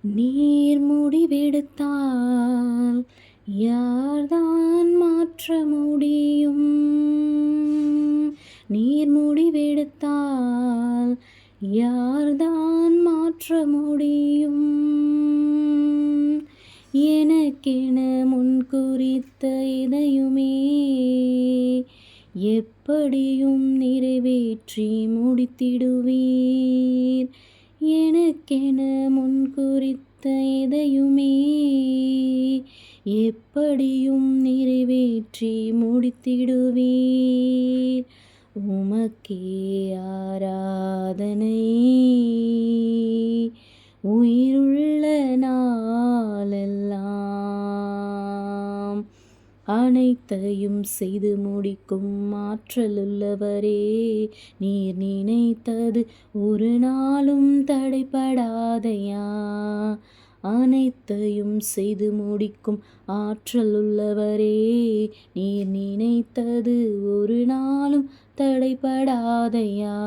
நீர் முடிவெடுத்தால் யார்தான் மாற்ற முடியும்? நீர் முடிவெடுத்தால் யார்தான் மாற்ற முடியும்? எனக்கென முன்குறித்த எதையுமே எப்படியும் நிறைவேற்றி முடித்திடுவீர். எனக்கென முன்குறித்த எதையுமே எப்படியும் நிறைவேற்றி முடித்திடுவீர். உமக்கே ஆராதனை உயிருள்ள நாளெல்லாம். அனைத்தையும் செய்து முடிக்கும் ஆற்றலுள்ளவரே, நீர் நினைத்தது ஒரு நாளும் தடைபடாதையா. அனைத்தையும் செய்து முடிக்கும் ஆற்றலுள்ளவரே, நீர் நினைத்தது ஒரு நாளும் தடைபடாதையா.